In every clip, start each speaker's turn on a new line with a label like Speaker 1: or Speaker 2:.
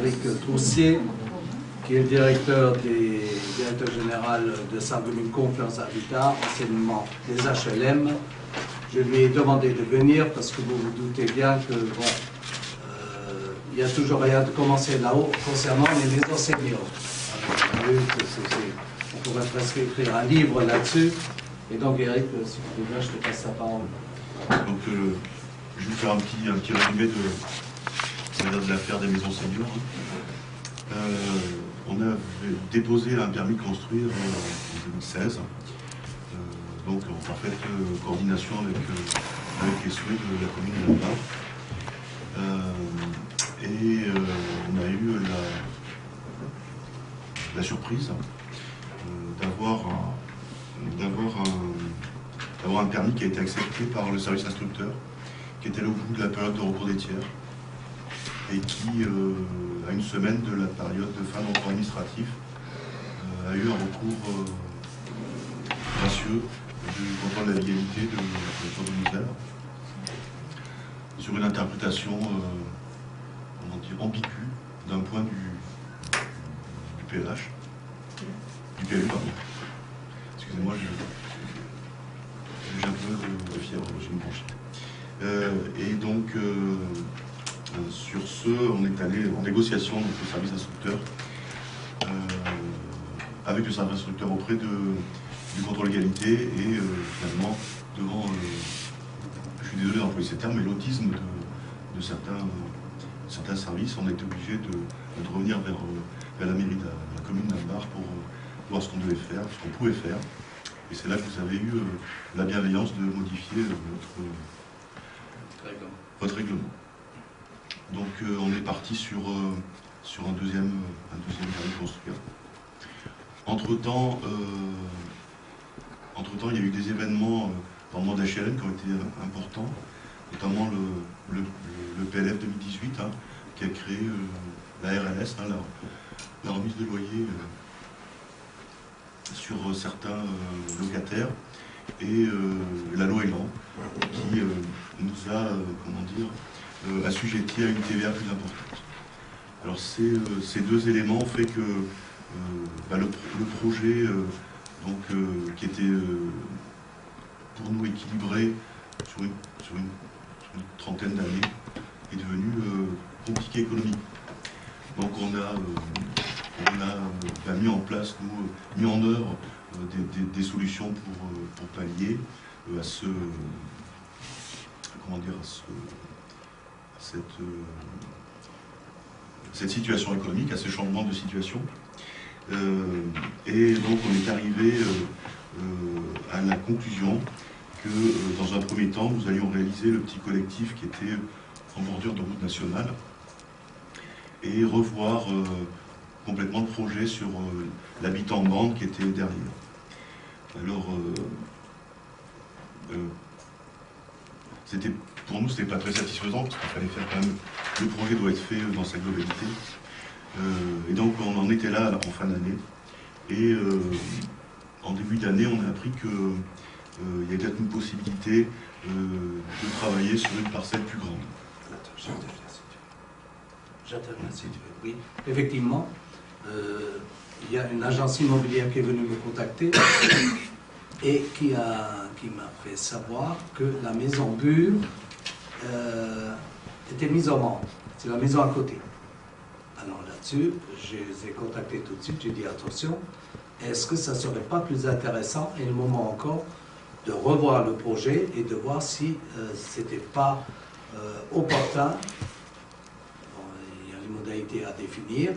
Speaker 1: Éric Troussier, qui est le directeur général de Sarreguemines Confiance Habitat, enseignement des HLM. Je lui ai demandé de venir parce que vous vous doutez bien que, bon, il y a toujours rien de commencer là-haut concernant les enseignants. On pourrait presque écrire un livre là-dessus. Et donc, Éric, si tu veux bien, je te passe la parole.
Speaker 2: Donc, je vais faire un petit résumé de l'affaire des maisons seniors. On a déposé un permis de construire en 2016, donc en parfaite coordination avec les souhaits de la commune de Lamar. Et on a eu la surprise d'avoir un permis qui a été accepté par le service instructeur, qui était au bout de la période de recours des tiers, et qui, à une semaine de la période de fin d'emploi administratif, a eu un recours gracieux du contrôle de la légalité de la préfecture de Moselle, sur une interprétation ambiguë d'un point du PLH, du PLU, pardon. Excusez-moi, j'ai un peu de fièvre, j'ai une bronchite. Et donc, sur ce, on est allé en négociation avec le service instructeur, auprès du contrôle légalité, et finalement, devant, je suis désolé d'employer ces termes, mais l'autisme de certains services, on a été obligé de revenir vers la mairie de la commune d'Albar pour voir ce qu'on devait faire, ce qu'on pouvait faire. Et c'est là que vous avez eu la bienveillance de modifier votre règlement. Donc on est parti sur un deuxième permis de construire. Entre-temps, il y a eu des événements dans le monde HLM qui ont été importants, notamment le PLF 2018, hein, qui a créé la RLS, hein, la remise de loyer sur certains locataires, et la loi Elan, qui nous a, assujettis à une TVA plus importante. Alors ces deux éléments ont fait que le projet, qui était pour nous équilibré sur une trentaine d'années, est devenu compliqué économiquement. Donc on a mis en place, mis en œuvre des solutions pour pallier à cette situation économique, à ce changement de situation. Et donc on est arrivé à la conclusion que dans un premier temps, nous allions réaliser le petit collectif qui était en bordure de route nationale et revoir complètement le projet sur l'habitat en bande qui était derrière. Alors, pour nous, c'était pas très satisfaisant parce qu'il fallait faire quand même, le projet doit être fait dans sa globalité. Et donc on en était là en fin d'année. Et en début d'année, on a appris qu'il y a peut-être une possibilité de travailler sur une parcelle plus grande.
Speaker 1: J'interviens si tu veux. Oui, effectivement, il y a une agence immobilière qui est venue me contacter et qui m'a fait savoir que la maison Bure était mise en vente. C'est la maison à côté. Alors là-dessus, je les ai contactés tout de suite, j'ai dit attention, est-ce que ça ne serait pas plus intéressant, et le moment encore, de revoir le projet et de voir si c'était pas opportun, bon, il y a les modalités à définir,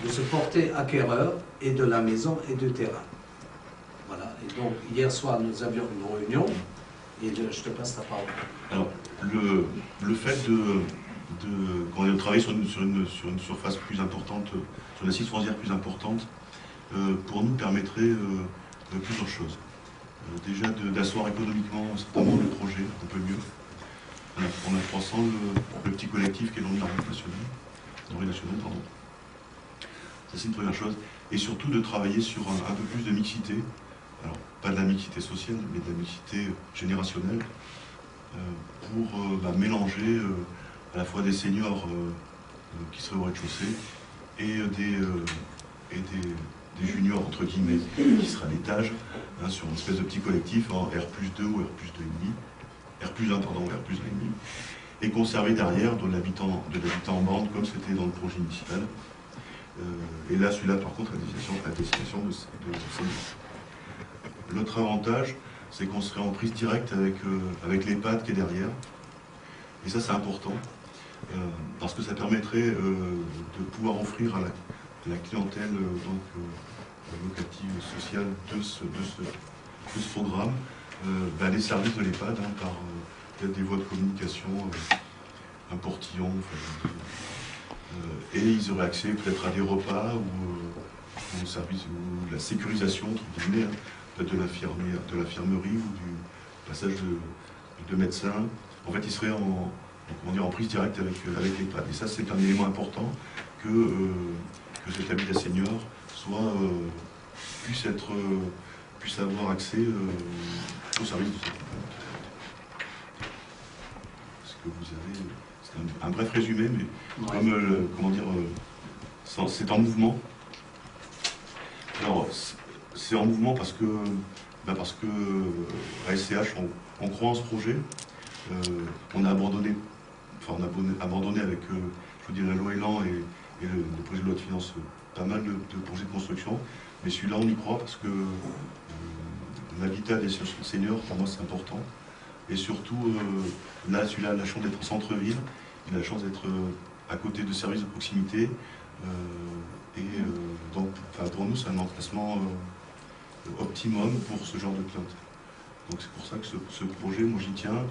Speaker 1: de se porter acquéreur et de la maison et du terrain. Voilà, et donc hier soir nous avions une réunion, et je te passe la parole.
Speaker 2: Alors, le fait qu'on ait travaillé sur une surface plus importante, sur une assise foncière plus importante, pour nous permettrait plusieurs choses. Déjà d'asseoir économiquement certainement le projet un peu mieux, en accroissant le petit collectif qui est l'Orient national, pardon. Ça c'est une première chose. Et surtout de travailler sur un peu plus de mixité. Alors, pas de la mixité sociale, mais de la mixité générationnelle, pour mélanger à la fois des seniors qui seraient au rez-de-chaussée, et des juniors, entre guillemets, qui seraient à l'étage, hein, sur une espèce de petit collectif en R+2 ou R+2,5, R+1, pardon, R+1,5, et conservé derrière de l'habitant en bande, comme c'était dans le projet initial. Et là, celui-là, par contre, à destination de seniors. L'autre avantage, c'est qu'on serait en prise directe avec l'EHPAD qui est derrière. Et ça, c'est important, parce que ça permettrait de pouvoir offrir à la clientèle locative sociale de ce programme les services de l'EHPAD, hein, par peut-être des voies de communication, un portillon, et ils auraient accès peut-être à des repas ou au service, ou la sécurisation, entre guillemets, hein, peut-être de l'infirmerie ou du passage de médecins. En fait, ils seraient en prise directe avec l'EHPAD. Et ça, c'est un élément important que cet habitat senior puisse avoir accès au service de cette EHPAD. Ce que vous avez, c'est un bref résumé, mais comme c'est en mouvement. Alors, c'est en mouvement parce que à SCH, on croit en ce projet. On a abandonné avec la loi Elan et le projet de loi de finances pas mal de projets de construction, mais celui-là on y croit parce que l'habitat des seniors, pour moi c'est important, et surtout là celui-là a la chance d'être en centre-ville, il a la chance d'être à côté de services de proximité, donc pour nous c'est un emplacement optimum pour ce genre de clientèle. Donc c'est pour ça que ce projet, moi j'y tiens,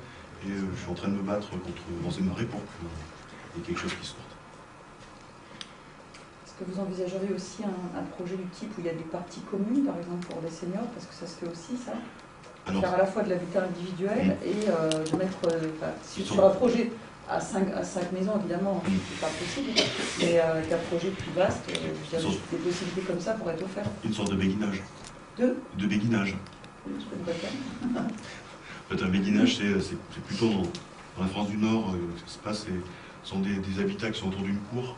Speaker 2: et je suis en train de me battre contre vents et marées pour qu'il y ait quelque chose qui sorte.
Speaker 3: Est-ce que vous envisageriez aussi un projet du type où il y a des parties communes, par exemple pour les seniors, parce que ça se fait aussi, ça? Alors, faire à la fois de l'habitat individuel et de mettre, sur un projet à 5 maisons, évidemment, c'est pas possible, mais qu'un projet plus vaste, des possibilités comme ça pourraient être offertes.
Speaker 2: Une sorte de béguinage. De béguinage.
Speaker 3: Je peux pas.
Speaker 2: En fait, un béguinage, c'est plutôt dans la France du Nord, ce qui se passe, ce sont des habitats qui sont autour d'une cour,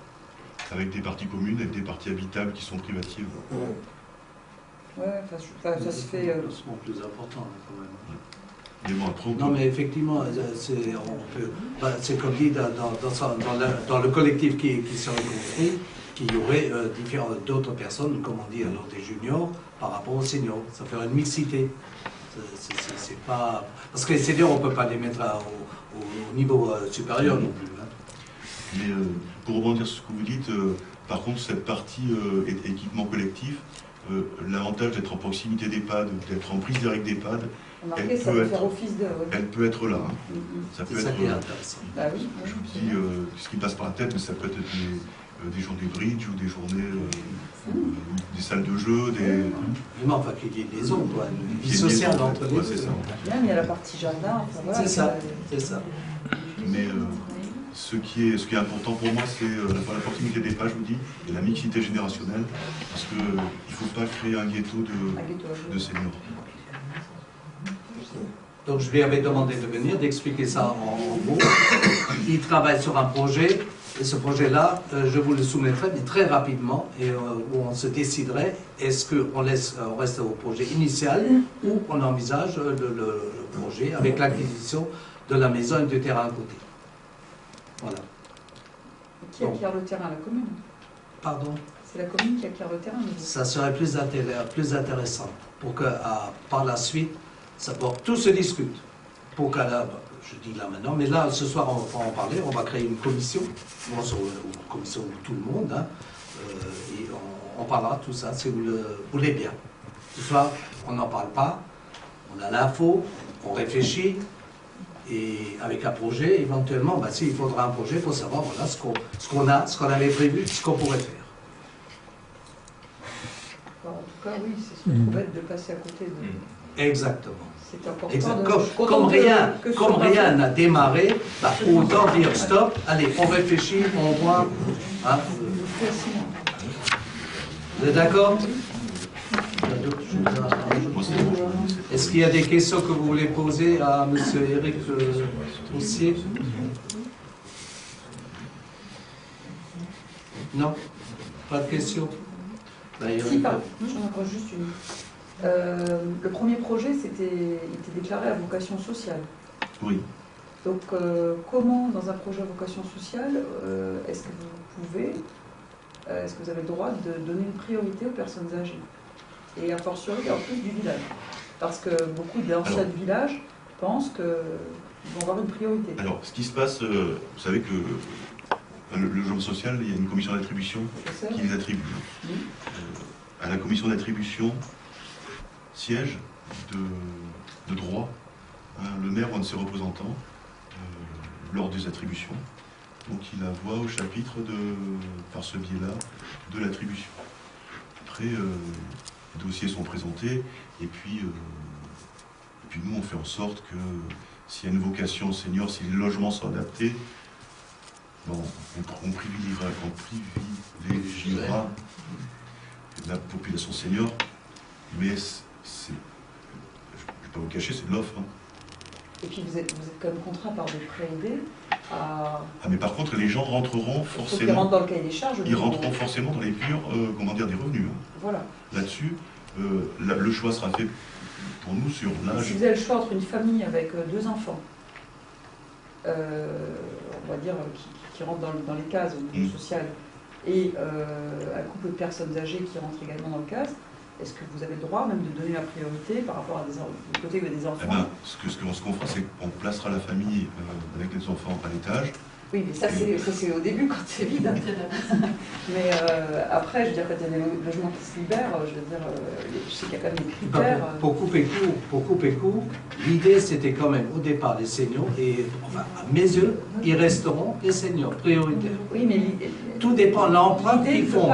Speaker 2: avec des parties communes, avec des parties habitables qui sont privatives.
Speaker 3: Ouais, ça se fait.
Speaker 1: C'est plus important, quand même.
Speaker 2: Mais bon, après,
Speaker 1: non, mais effectivement, c'est comme dit dans le collectif qui serait construit, qu'il y aurait d'autres personnes, comme on dit alors des juniors, par rapport aux seniors. Ça ferait une mixité. C'est pas... Parce que les seniors, on ne peut pas les mettre au niveau supérieur non plus. Hein.
Speaker 2: Mais pour rebondir sur ce que vous dites, par contre, cette partie équipement collectif, l'avantage d'être en proximité d'EHPAD, d'être en prise directe d'EHPAD, elle peut être là. Hein. Ça peut être
Speaker 1: intéressant.
Speaker 3: Bah oui,
Speaker 2: je vous dis ce qui passe par la tête, mais ça peut être des journées bridge ou des journées, des salles de jeu,
Speaker 1: Non, enfin, qu'il y ait des zones, quoi, une vie sociale entre les deux.
Speaker 2: C'est ça.
Speaker 3: Il y a la partie jardin. Enfin, voilà,
Speaker 1: c'est ça.
Speaker 2: Mais ce qui est important pour moi, c'est la proximité des pages, je vous dis, et la mixité générationnelle, parce qu'il ne faut pas créer un ghetto de seniors.
Speaker 1: Donc je lui avais demandé de venir, d'expliquer ça en gros. Il travaille sur un projet, et ce projet-là, je vous le soumettrai très rapidement, et où on se déciderait, est-ce qu'on reste au projet initial, ou on envisage le projet avec l'acquisition de la maison et du terrain à côté. Voilà.
Speaker 3: Et qui acquiert le terrain? La commune?
Speaker 1: Pardon?
Speaker 3: C'est la commune qui acquiert le terrain?
Speaker 1: Ça serait plus intéressant, pour que par la suite, tout se discute. Pour qu'à la... Je dis là maintenant, mais là, ce soir, on va en parler, on va créer une commission, une commission de tout le monde, hein, et on parlera de tout ça, si vous le voulez bien. Ce soir, on n'en parle pas, on a l'info, on réfléchit, et avec un projet, éventuellement, s'il faudra un projet, il faut savoir voilà, ce qu'on avait prévu, ce qu'on pourrait faire.
Speaker 3: En tout cas, oui, c'est trop bête de passer à côté de...
Speaker 1: Exactement.
Speaker 3: C'est important
Speaker 1: comme rien n'a démarré, autant dire stop, allez, on réfléchit, on voit. Hein. Vous êtes d'accord? Est-ce qu'il y a des questions que vous voulez poser à M. Éric Troussier? Non? Pas de questions?
Speaker 3: Si, pardon, j'en accroche juste une. Le premier projet, était déclaré à vocation sociale.
Speaker 2: Oui.
Speaker 3: Donc, comment, dans un projet à vocation sociale, est-ce que vous pouvez, est-ce que vous avez le droit de donner une priorité aux personnes âgées? Et a fortiori, en plus du village. Parce que beaucoup d'anciens villages pensent qu'ils vont avoir une priorité.
Speaker 2: Alors, ce qui se passe, vous savez que le logement social, il y a une commission d'attribution qui les attribue.
Speaker 3: Oui.
Speaker 2: À la commission d'attribution siège de droit le maire ou un de ses représentants lors des attributions. Donc il a voix au chapitre par ce biais-là de l'attribution. Après, les dossiers sont présentés et puis nous on fait en sorte que s'il y a une vocation senior, si les logements sont adaptés, bon, on privilégiera la population senior, mais je ne vais pas vous cacher, c'est de l'offre. Hein.
Speaker 3: Et puis vous êtes quand même contraint par des prêts aidés à...
Speaker 2: Ah mais par contre, les gens rentreront forcément...
Speaker 3: Ils rentrent dans le cahier des charges.
Speaker 2: Ils rentreront forcément dans les purs, des revenus. Hein.
Speaker 3: Voilà.
Speaker 2: Là-dessus, le choix sera fait pour nous sur l'âge.
Speaker 3: Si vous avez le choix entre une famille avec 2 enfants, on va dire, qui rentrent dans les cases au niveau social, et un couple de personnes âgées qui rentrent également dans le cadre, est-ce que vous avez le droit même de donner la priorité par rapport à du côté des enfants?
Speaker 2: Eh ben, ce qu'on fera, c'est qu'on placera la famille avec les enfants à l'étage.
Speaker 3: Oui, mais ça c'est au début quand c'est vide. Mais après, je veux dire, quand il y a des logements qui se libèrent, je veux dire, je sais qu'il y a quand même des critères.
Speaker 1: Pour couper court, l'idée c'était quand même au départ les seniors, et enfin, à mes yeux, ils resteront les seniors prioritaires.
Speaker 3: Oui, mais
Speaker 1: tout dépend de l'empreinte qu'ils font.